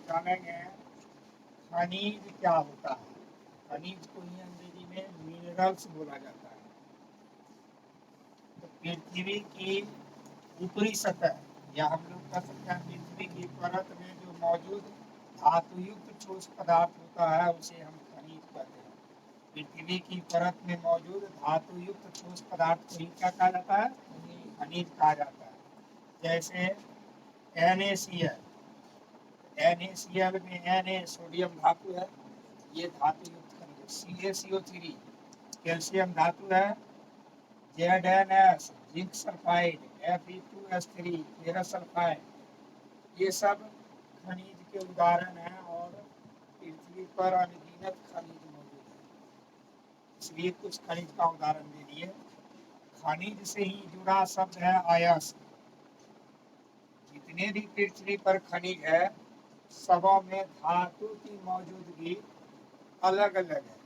जानेंगे खनिज क्या होता है। खनिज को ही अंग्रेजी में मिनरल्स बोला जाता है। तो पृथ्वी की ऊपरी सतह या हम लोग कह सकते हैं पृथ्वी की परत में जो मौजूद धातु युक्त ठोस पदार्थ होता है उसे हम खनिज कहते हैं। पृथ्वी की परत में मौजूद धातु युक्त ठोस पदार्थ को ही क्या कहा जाता है? खनिज कहा जाता है। जैसे NaCl, NaCl में Na सोडियम धातु है, ये धातु युक्त खनिज है। CaCO3 कैल्शियम धातु है। ZnS zinc sulphide, Fe2S3 ferrous sulphide, ये सब खनिज के उदाहरण हैं और पृथ्वी पर अनगिनत खनिज मौजूद है। इसलिए कुछ खनिज का उदाहरण दे दिए। खनिज से ही जुड़ा शब्द है अयस्क। जितने भी पृथ्वी पर खनिज है सबों में धातु की मौजूदगी अलग अलग है।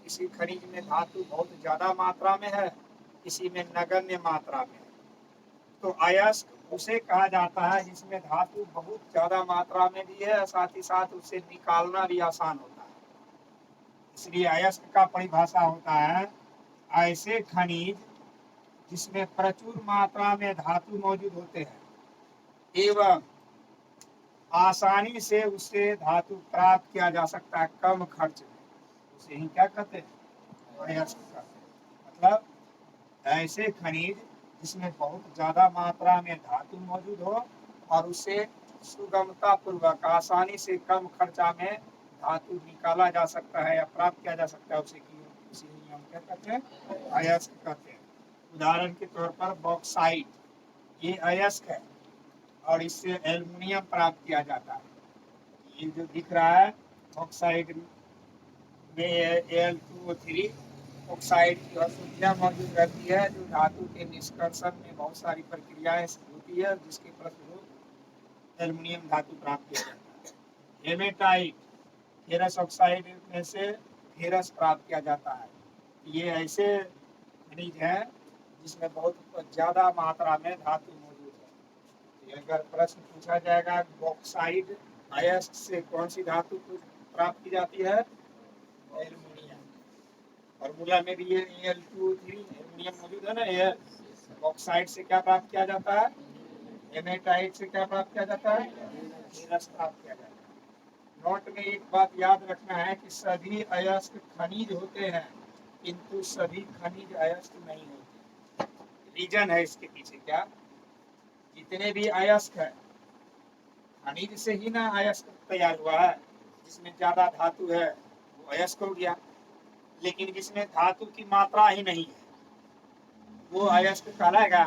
किसी खनिज में धातु बहुत ज्यादा मात्रा में है, किसी में नगण्य मात्रा में है। तो अयस्क उसे कहा जाता है जिसमें धातु बहुत ज्यादा मात्रा में भी है, साथ ही साथ उसे निकालना भी आसान होता है। इसलिए अयस्क का परिभाषा होता है ऐसे खनिज जिसमें प्रचुर मात्रा में धातु मौजूद होते हैं एवं आसानी से उससे धातु प्राप्त किया जा सकता है कम खर्च में, उसे ही क्या कहते हैं? अयस्क कहते हैं। मतलब ऐसे खनिज जिसमें बहुत ज्यादा मात्रा में धातु मौजूद हो और उसे सुगमता पूर्वक आसानी से कम खर्चा में धातु निकाला जा सकता है या प्राप्त किया जा सकता है, उसे हम क्या कहते हैं? अयस्क कहते हैं। उदाहरण के तौर पर बॉक्साइट, ये अयस्क है और इससे एल्युमिनियम प्राप्त किया जाता है। ये जो दिख रहा है ऑक्साइड में Al2O3 ऑक्साइड की अशुद्धियां मौजूद रहती है जो धातु के निष्कर्षण में बहुत सारी प्रक्रियाएं होती है जिसके फलस्वरूप एल्युमिनियम धातु प्राप्त किया जाता है। हेमेटाइट, फेरस ऑक्साइड में से फेरस प्राप्त किया जाता है। ये ऐसे खनिज है जिसमें बहुत ज्यादा मात्रा में धातु मौजूद है। अगर प्रश्न पूछा जाएगा बॉक्साइड अयस्क से कौन सी धातु प्राप्त की जाती है? एल्युमिनियम। फॉर्मूला में भी ये Al2O3 एल्युमिनियम मौजूद है ना। ये बॉक्साइड से क्या प्राप्त किया जाता है? हेमेटाइट से क्या प्राप्त किया जाता है? फेरस प्राप्त किया जाता है। नोट में एक बात याद रखना है कि सभी अयस्क खनिज होते हैं किंतु सभी खनिज अयस्क नहीं होते। रीजन है इसके पीछे क्या? जितने भी अयस्क है खनिज से ही ना अयस्क तैयार हुआ है। जिसमें ज्यादा धातु है वो अयस्क हो गया, लेकिन जिसमें धातु की मात्रा ही नहीं है वो अयस्क कहलाएगा?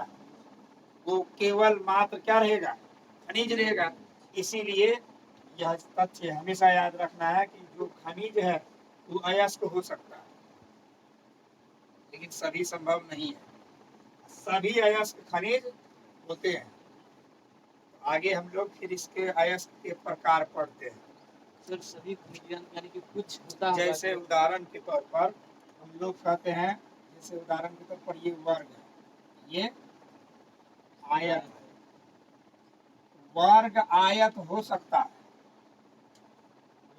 वो केवल मात्र क्या रहेगा? खनिज रहेगा। इसीलिए यह तथ्य हमेशा याद रखना है कि जो खनिज है वो अयस्क हो सकता है लेकिन सभी संभव नहीं है। सभी अयस्क खनिज होते हैं। आगे हम लोग फिर इसके अयस्क के प्रकार पढ़ते हैं। सर सभी खनिज यानी कि कुछ होता है जैसे उदाहरण के तौर पर हम लोग कहते हैं, जैसे उदाहरण के तौर पर ये वर्ग है, ये आयत है। वर्ग आयत हो सकता है।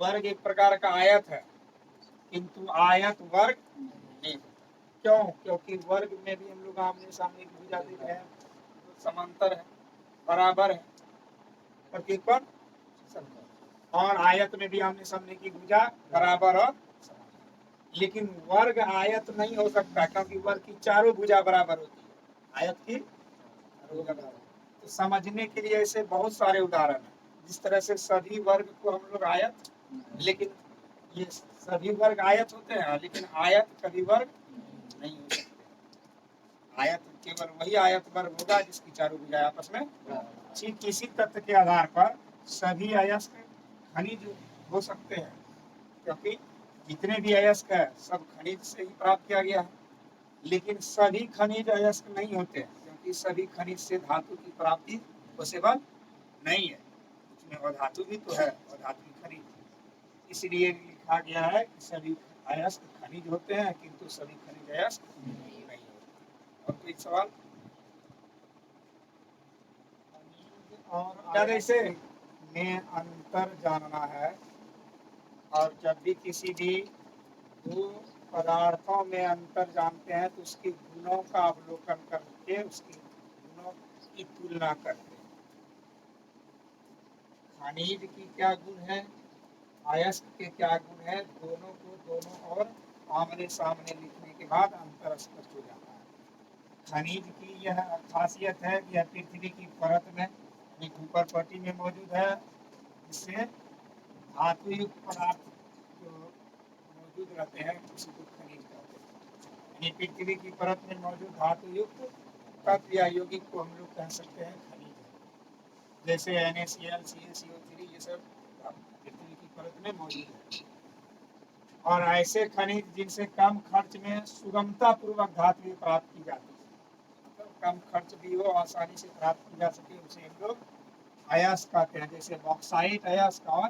वर्ग एक प्रकार का आयत है किंतु आयत वर्ग नहीं। क्यों? क्योंकि वर्ग में भी हम लोग आमने सामने की भुजा देख रहे हैं, समांतर है, बराबर है, प्रतीक पर। और आयत में भी आमने सामने की भुजा बराबर और समांतर। लेकिन वर्ग आयत नहीं हो सकता क्योंकि वर्ग की चारों भुजा बराबर होती है, आयत की भुजा बराबर। तो समझने के लिए ऐसे बहुत सारे उदाहरण हैं। जिस तरह से सभी वर्ग को हम लोग आयत, लेकिन ये सभी वर्ग आयत होते हैं लेकिन आयत कभी वर्ग नहीं हो सकते। आयत केवल वही आयत वर्ग होगा जिसकी चारों भुजाएं आपस में। ठीक इसी तथ्य के आधार पर सभी अयस्क खनिज हो सकते हैं क्योंकि जितने भी अयस्क है सब खनिज से ही प्राप्त किया गया है। लेकिन सभी खनिज अयस्क नहीं होते क्योंकि सभी खनिज से धातु की प्राप्ति पॉसिबल नहीं है। उसमें अधातु भी तो है, अधातु खनिज। इसलिए लिखा गया है कि सभी अयस्क खनिज होते हैं किंतु सभी खनिज अयस्क नहीं होते। और कोई सवाल? और जैसे में अंतर जानना है, और जब भी किसी भी दो पदार्थों में अंतर जानते हैं तो उसके गुणों का अवलोकन करके उसके गुणों की तुलना करते हैं। खनिज की क्या गुण है, अयस्क के क्या गुण है, दोनों को दोनों और आमने सामने लिखने के बाद अंतर स्पष्ट हो जाता है। खनिज की यह खासियत है कि यह पृथ्वी की परत में यानी ऊपर पट्टी में मौजूद है, जिससे धातु युक्त पदार्थ जो मौजूद रहते हैं उसी को खनिज कहते हैं। यानी पृथ्वी की परत में मौजूद धातु युक्त तत्व या यौगिक को हम लोग कह सकते हैं खनिज है। जैसे NaCl, CaCO3 ये सब पृथ्वी की परत में मौजूद है। और ऐसे खनिज जिनसे कम खर्च में सुगमता पूर्वक धातु प्राप्त की जाती है, मतलब कम खर्च भी हो, आसानी से प्राप्त की जा सके, उसे हम लोग अयस्क कहते हैं। जैसे बॉक्साइट अयस्क और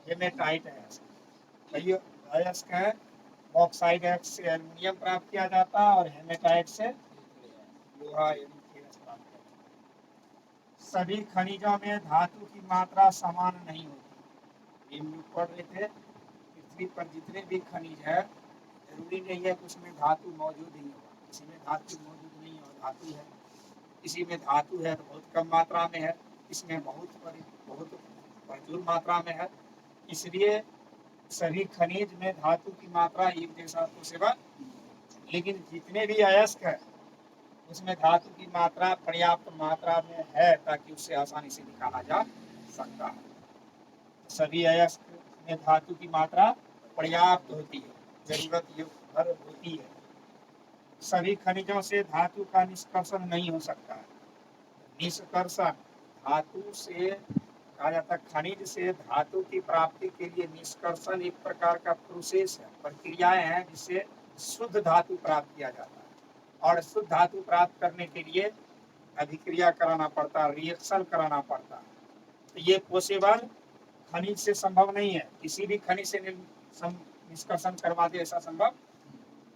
हेमेटाइट अयस्क। ये अयस्क है, बॉक्साइट अयस्क से एल्युमिनियम प्राप्त किया जाता है और हेमेटाइट से लोहा यानी फेरस प्राप्त किया जाता है। सभी खनिजों में धातु की मात्रा समान नहीं होती। हम लोग पढ़ रहे थे, पृथ्वी पर जितने भी खनिज है जरूरी नहीं है कि उसमें धातु मौजूद ही हो। किसी में धातु मौजूद नहीं है और धातु है, किसी में धातु है तो बहुत कम मात्रा में है, इसमें बहुत प्रचुर मात्रा में है। इसलिए सभी खनिज में धातु की मात्रा एक जैसा तो सेवा, लेकिन जितने भी अयस्क है उसमें धातु की मात्रा पर्याप्त मात्रा में है ताकि उससे आसानी से निकाला जा सकता है। सभी अयस्क में धातु की मात्रा पर्याप्त होती है, जरूरत भर होती है। सभी खनिजों से धातु का निष्कर्षण नहीं हो सकता है। निष्कर्षण धातु से कहा जाता है, खनिज से धातु की प्राप्ति के लिए निष्कर्षण एक प्रकार का प्रोसेस है, प्रक्रियाएं हैं जिससे शुद्ध धातु प्राप्त किया जाता है। और शुद्ध धातु प्राप्त करने के लिए अभिक्रिया कराना पड़ता है, रिएक्शन कराना पड़ता है। तो ये पॉसिबल खनिज से संभव नहीं है। किसी भी खनिज से निष्कर्षण करवा दे ऐसा संभव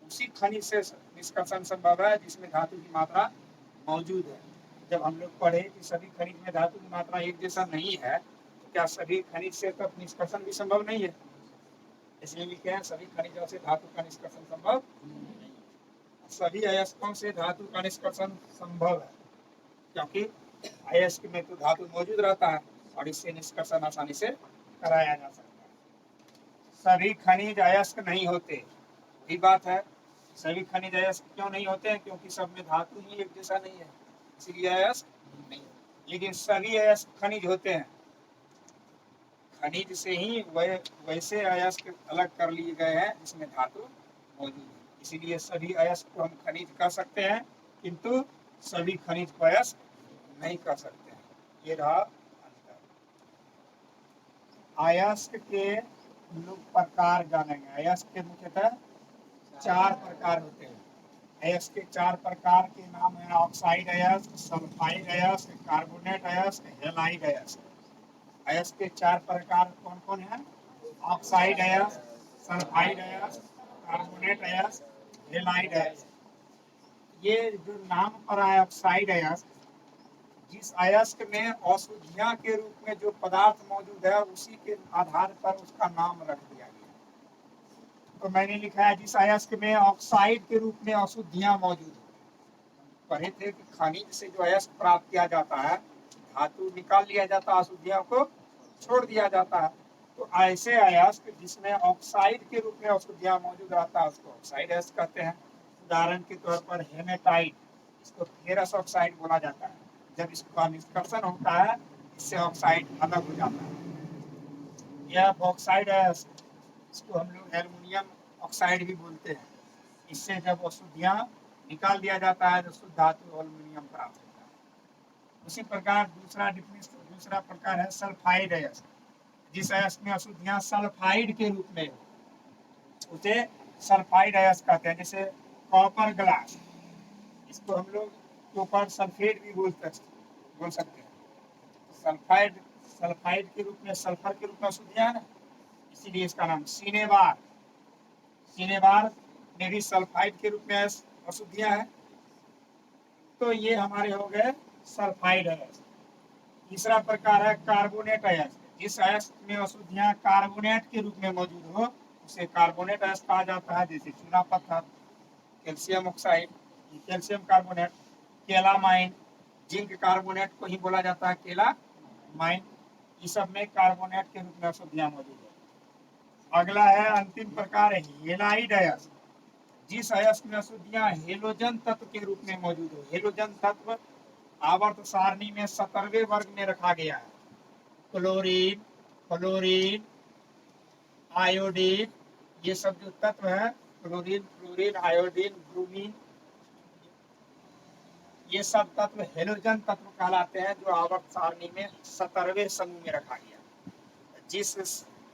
उसी खनिज से निष्कर्षण संभव है जिसमें धातु की मात्रा मौजूद है। जब हम लोग पढ़े कि सभी खनिज में धातु की मात्रा एक जैसा नहीं है, तो क्या सभी खनिज से तब निष्कर्षण भी संभव नहीं है? इसलिए लिखे हैं सभी खनिजों से धातु का निष्कर्षण संभव नहीं है। सभी अयस्कों से धातु का निष्कर्षण संभव है, क्योंकि अयस्क में तो धातु मौजूद रहता है और इससे निष्कर्षण आसानी से कराया जा सकता है। सभी खनिज अयस्क नहीं होते, वही बात है। सभी खनिज अयस्क क्यों नहीं होते हैं? क्योंकि सब में धातु ही एक जैसा नहीं है, इसलिए अयस्क नहीं। लेकिन सभी अयस्क खनिज होते हैं। खनिज से ही वैसे अयस्क अलग कर लिए गए हैं जिसमें धातु मौजूद है, इसीलिए सभी अयस्क को हम खनिज कह सकते हैं, किंतु सभी खनिज को अयस्क नहीं कह सकते हैं। ये रहा अंतर। अयस्क के लोग प्रकार जानेंगे। अयस्क के मुख्यतः 4 प्रकार होते हैं। अयस्क के 4 प्रकार के नाम है ऑक्साइड अयस्क, सल्फाइड अयस्क, कार्बोनेट अयस्क, हैलाइड अयस्क। अयस्क के 4 प्रकार कौन कौन है? ऑक्साइड अयस्क, सल्फाइड अयस्क, कार्बोनेट अयस्क, हैलाइड अयस्क। ये जो नाम पर है ऑक्साइड अयस्क, जिस अयस्क में अशुद्धियां के रूप में जो पदार्थ मौजूद है उसी के आधार पर उसका नाम रख दिया गया। तो मैंने लिखा है जिस अयस्क में ऑक्साइड के रूप में अशुद्धियां मौजूद है। पढ़े थे कि खनिज से जो अयस्क प्राप्त किया जाता है, धातु निकाल लिया जाता है, अशुद्धियों को छोड़ दिया जाता है। तो ऐसे अयस्क जिसमें ऑक्साइड के रूप में अशुद्धियां मौजूद रहता है उसको ऑक्साइड अयस्क कहते हैं। उदाहरण के तौर पर हेमेटाइट, इसको फेरस ऑक्साइड बोला जाता है। जब इसका निष्कर्षण होता है इससे ऑक्साइड अलग हो जाता है। यह बॉक्साइड अयस्क, इसको हम लोग एल्युमिनियम ऑक्साइड भी बोलते हैं। इससे जब अशुद्धियां निकाल दिया जाता है तो शुद्ध धातु एल्युमिनियम प्राप्त होता है। उसी प्रकार दूसरा प्रकार है सल्फाइड अयस्क। जिस अयस्क में अशुद्धियां सल्फाइड के रूप में हो उसे सल्फाइड अयस्क कहते हैं। जैसे कॉपर ग्लास, इसको हम लोग कॉपर सल्फेट भी बोल सकते हैं। सल्फाइड के रूप में, सल्फर के रूप में अशुद्धियां है, इसीलिए इसका नाम सीनेबार में भी सल्फाइड के रूप में अशुद्धियां है। तो ये हमारे हो गए सल्फाइड अयस्क। तीसरा प्रकार है कार्बोनेट अयस्क। जिस अयस्क में अशुद्धियां कार्बोनेट के रूप में मौजूद हो उसे कार्बोनेट अयस्क कहा जाता है, जैसे चूना पत्थर, calcium oxide, calcium carbonate, calamine, zinc carbonate को ही बोला जाता है केलामाइन। इस सब में कार्बोनेट के रूप में अशुद्धियां मौजूद है। अगला है अंतिम प्रकार है हेलाइड अयस्क। जिस अयस्क में अशुद्धियां हेलोजन तत्व के रूप में मौजूद हो। हेलोजन तत्व आवर्त सारणी में 17वें वर्ग में रखा गया है। क्लोरीन, फ्लोरीन, आयोडीन, ये सब जो तत्व है, क्लोरीन, फ्लोरीन, आयोडीन, ब्रोमीन, ये सब तत्व हेलोजन तत्व कहलाते हैं, जो आवर्त सारणी में 17वें समूह में रखा गया। जिस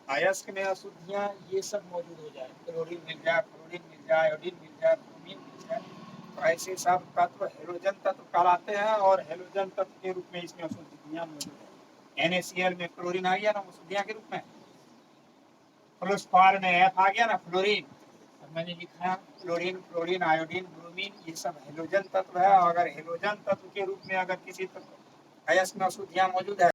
अयस्क में अशुद्धियां ये सब मौजूद हो जाए, क्लोरीन मिल जाए, फ्लोरीन मिल जाए, आयोडीन मिल जाए, ब्रोमीन मिल जाए, तो ऐसे सब तत्व हेलोजन तत्व कहलाते हैं और हेलोजन तत्व के रूप में इसमें अशुद्धियां मौजूद है। NaCl में क्लोरीन आ गया ना अशुद्धियां के रूप में, फ्लोस्फार में F आ गया ना फ्लोरीन, अब मैंने लिखा क्लोरीन, फ्लोरीन, आयोडीन, ब्रोमीन, ये सब हेलोजन तत्व है। अगर हेलोजन तत्व के रूप में अगर किसी तत्व अयस्क में अशुद्धियां मौजूद है